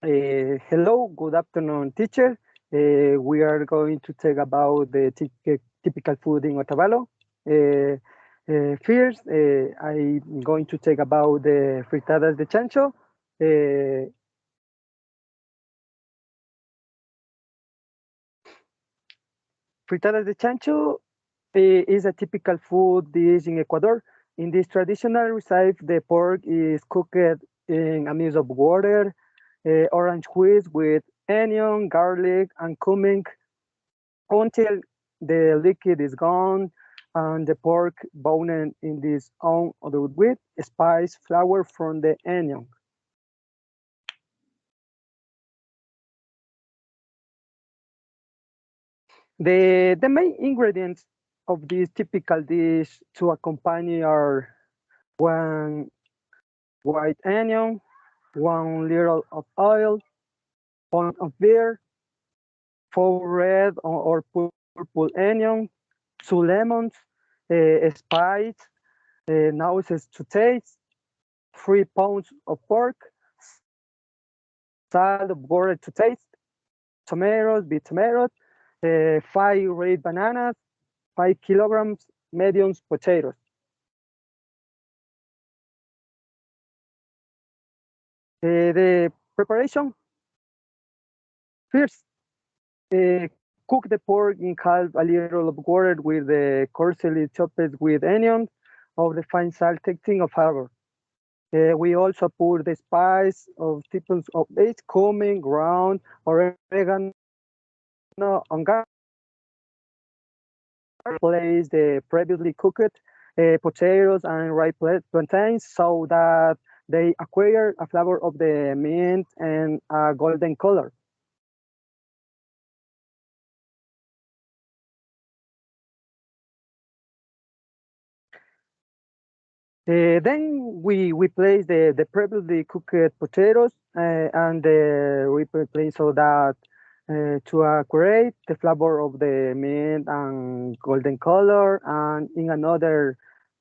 Hello, good afternoon, teacher. We are going to talk about the typical food in Otavalo. First, I'm going to talk about the fritadas de chancho. Uh, Fritadas de chancho is a typical food dish in Ecuador. In this traditional recipe, the pork is cooked in a mix of water, orange juice with onion, garlic, and cumin until the liquid is gone and the pork boned in this own with spice flour from the onion. The main ingredients of this typical dish to accompany are one white onion, 1 liter of oil, pint of beer, 4 red or purple onion, 2 lemons, spice, noses to taste, 3 pounds of pork, salt of water to taste, tomatoes, big tomatoes, 5 red bananas, 5 kilograms medium potatoes. The preparation first, cook the pork in half a liter of water with the coarsely chopped with onions of the fine salt tasting of flavor. We also put the spice of types of each cumin, ground, oregano, on garlic. Place the previously cooked potatoes and ripe plantains so that they acquire a flavor of the mint and a golden color. Then we place the previously cooked potatoes and we place so that to create the flavor of the mint and golden color. And in another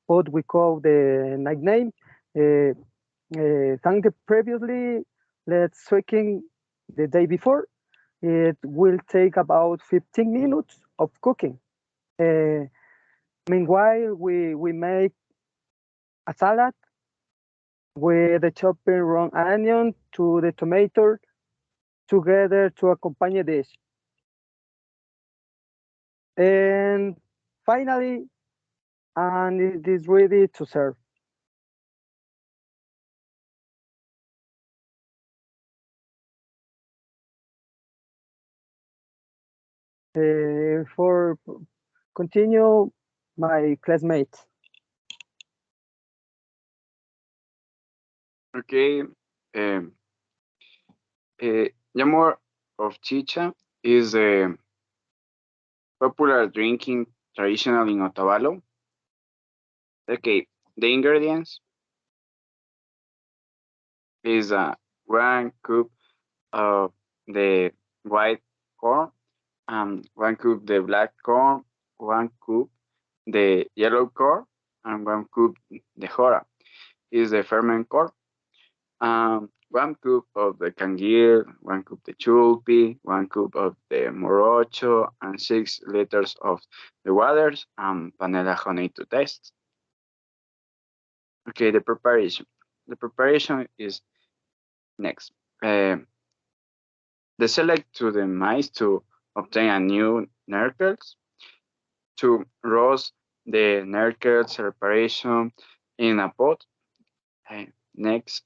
pot we call the nickname. Uh, Thank the previously, let's checking the day before. It will take about 15 minutes of cooking. Uh, Meanwhile, we make a salad with the chopped raw onion to the tomato together to accompany this. And finally, and it is ready to serve. For continue, my classmates. Okay. Um, Jamor of chicha is a popular drinking traditional in Otavalo. Okay, the ingredients is 1 cup of the white corn, 1 cup the black corn, 1 cup the yellow corn, and 1 cup the jora is the ferment corn. 1 cup of the canguil, 1 cup the chulpi, 1 cup of the morocho, and 6 liters of the waters, and panela honey to taste. Okay, the preparation. The preparation is next. The select to the maize to obtain a new kernels, to roast the kernels preparation in a pot. Next,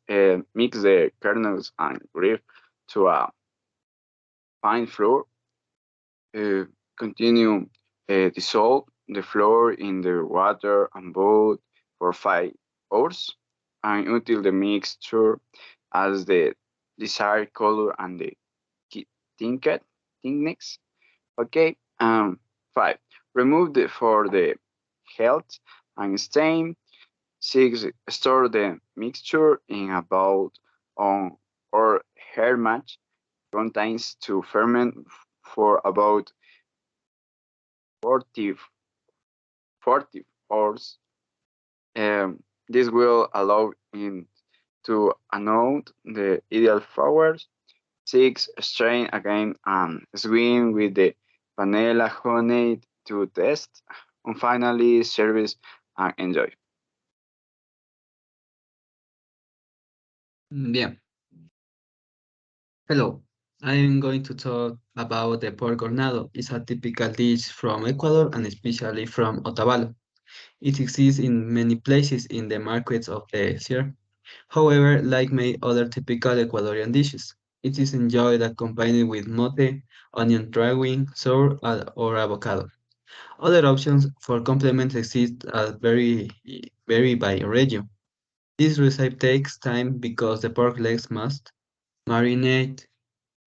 mix the kernels and grief to a fine flour. Uh, Continue dissolve the flour in the water and boil for 5 hours and until the mixture has the desired color and the tinket thickness. Okay. 5. Remove the for the health and stain. 6. Store the mixture in a bowl on or hair match contains to ferment for about 40, 40 hours. This will allow in to announce the ideal flowers. 6. Strain again and swing with the vanilla honey to taste. And finally, service and enjoy. Bien. Hello. I'm going to talk about the pork hornado. It's a typical dish from Ecuador and especially from Otavalo. It exists in many places in the markets of the Sierra. However, like many other typical Ecuadorian dishes, it is enjoyed accompanied with mote, onion drawing, sour, or avocado. Other options for complements exist vary by region. This recipe takes time because the pork legs must marinate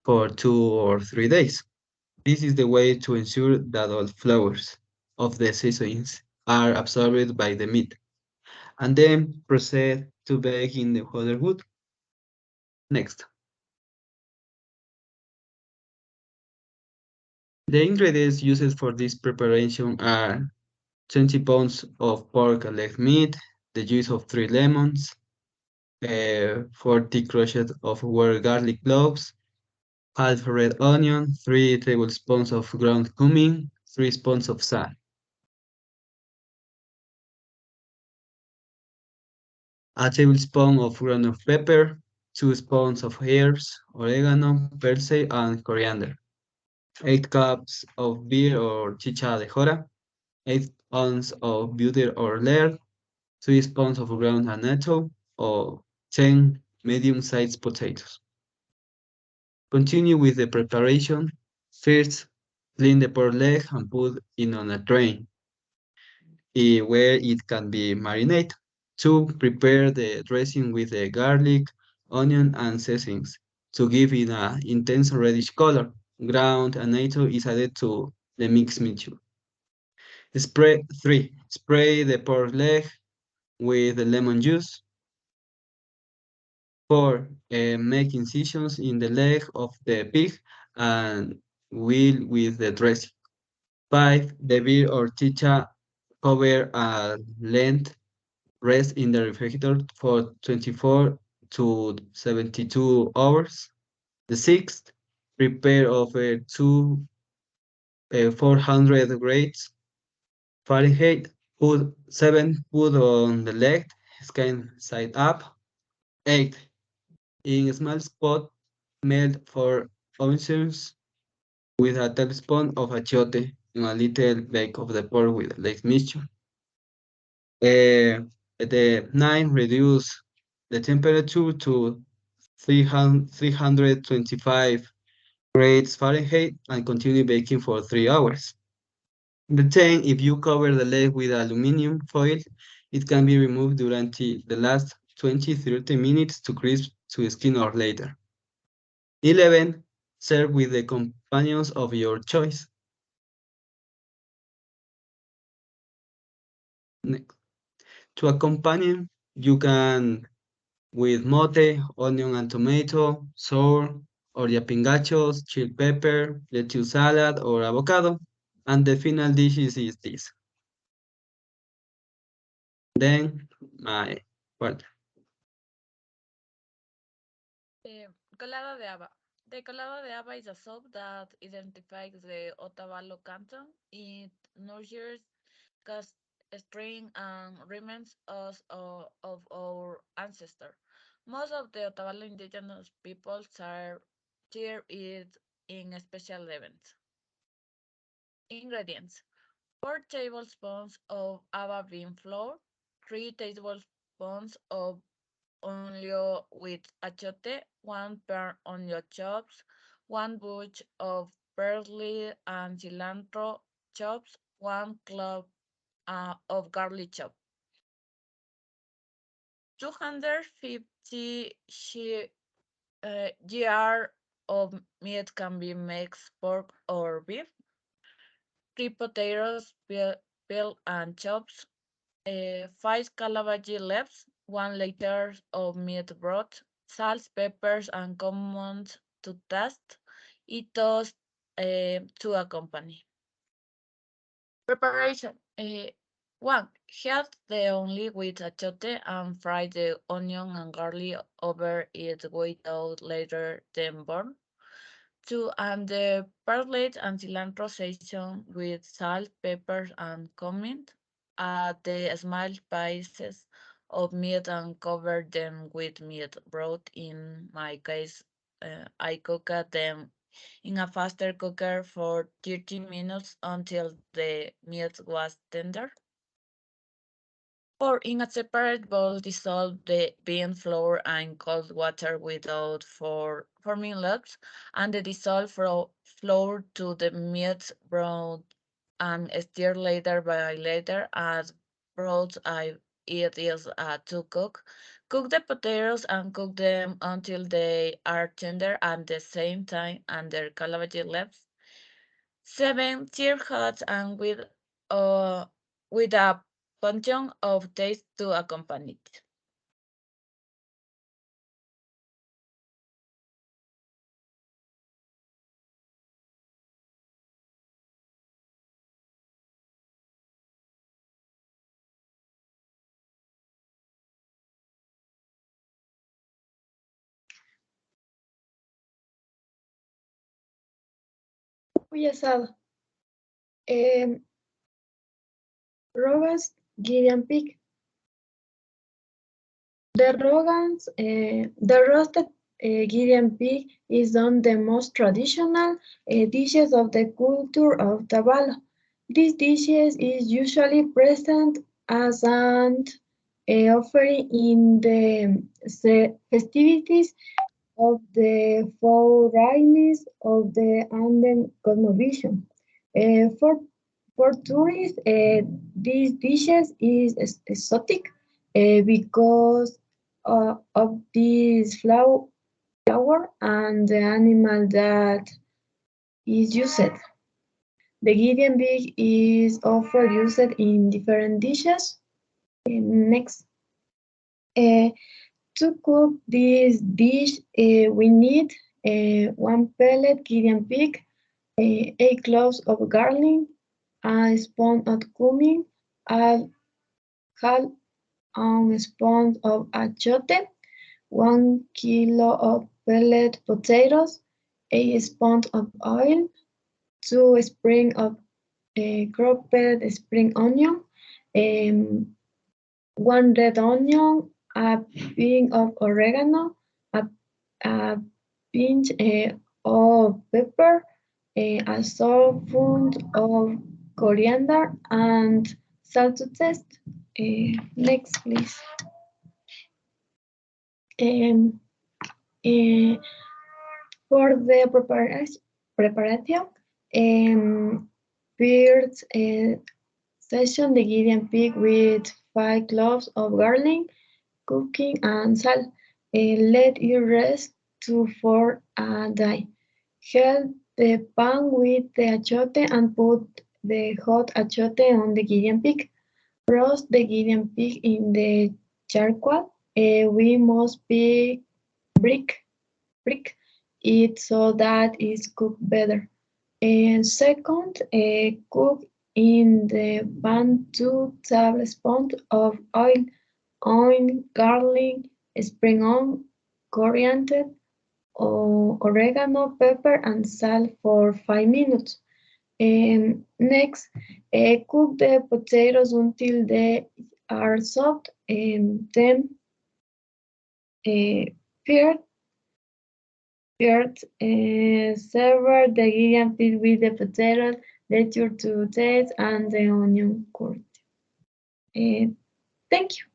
for 2 or 3 days. This is the way to ensure that all flavors of the seasonings are absorbed by the meat, and then proceed to bake in the other wood. Next, the ingredients used for this preparation are 20 pounds of pork leg meat, the juice of 3 lemons, 40 crushed of whole garlic cloves, half red onion, 3 tablespoons of ground cumin, 3 spoons of salt, a tablespoon of ground of pepper, 2 spoons of herbs, oregano, parsley, and coriander, 8 cups of beer or chicha de jora, 8 ounces of butter or lard, 3 spoons of ground annatto, or 10 medium-sized potatoes. Continue with the preparation. First, clean the pork leg and put it on a tray where it can be marinated. 2. Prepare the dressing with the garlic, onion, and seasonings to give it an intense reddish color. Ground annatto is added to the mixed mixture. 3. Spray the pork leg with the lemon juice. 4. Make incisions in the leg of the pig and will with the dressing. 5. The beer or chicha cover a length rest in the refrigerator for 24 to 72 hours. The sixth, prepare over 400 grades Fahrenheit. Put on the leg, skin side up. 8. In a small spot, melt for ounces with a tablespoon of achiote in a little bake of the pork with leg mixture. The 9, reduce the temperature to 325 grades Fahrenheit and continue baking for 3 hours. The 10, if you cover the leg with aluminum foil, it can be removed during the last 20-30 minutes to crisp to skin or later. 11, serve with the companions of your choice. Next. To accompany, you can with mote, onion and tomato, sour, or yapingachos, chili pepper, lettuce salad, or avocado. And the final dish is this. Then my partner. Colada de haba. The colada de haba is a soup that identifies the Otavalo canton. It nurtures cast string and reminds us of our ancestor. Most of the Otavalo indigenous people share it in special events. Ingredients: 4 tablespoons of haba bean flour, 3 tablespoons of onion with achiote, 1 pair onion chops, 1 bunch of parsley and cilantro chops, 1 clove of garlic chop. 250 gr of meat can be mixed pork or beef. 3 potatoes, peeled and chopped. 5 calabash leaves, 1 liter of meat broth, salt, peppers, and commons to taste. Eat toast to accompany. Preparation. 1. Heat the only with achiote and fry the onion and garlic over it without later then burn. 2. And the parsley and cilantro season with salt, pepper, and cumin. Add the small pieces of meat and cover them with meat broth. In my case, I cooked them in a faster cooker for 30 minutes until the meat was tender. Or in a separate bowl, dissolve the bean flour and cold water without for minutes, and the dissolved flour to the meat broth and stir later by later as broth it is to cook. Cook the potatoes and cook them until they are tender at the same time and their calamity left. 7. Serve hot and uh, with a puncheon of taste to accompany it. Muy asado. Eh, Roast Gideon pig. The roasted Gideon pig is one of the most traditional dishes of the culture of Tabalo. This dish is usually present as an offering in the festivities of the four rains of the Anden cosmovision. For tourists, these dishes is exotic because of this flower and the animal that is used. The Gideon pig is often used in different dishes. Next, uh, to cook this dish, we need 1 pellet Gideon pig, 8 cloves of garlic, a spoon of cumin, a half a spoon of achiote, 1 kilo of pellet potatoes, a spoon of oil, 2 sprigs of cropped spring onion, um, 1 red onion, a pinch of oregano, a pinch of pepper, a spoon of coriander, and salt to taste. Next, please. Um, uh, for the preparation, first season the Gideon pig with 5 cloves of garlic, cooking and salt. Let it rest to for a day. Heat the pan with the achiote and put the hot achiote on the Gideon pig. Roast the Gideon pig in the charcoal. We must brick it so that it's cooked better. And second, cook in the pan 2 tablespoons of oil, onion, garlic, spring onion, coriander, oregano, pepper, and salt for 5 minutes. Next, cook the potatoes until they are soft, and then uh, first, sever the Gideon pig with the potatoes, let your to taste, and the onion curd. Uh, Thank you.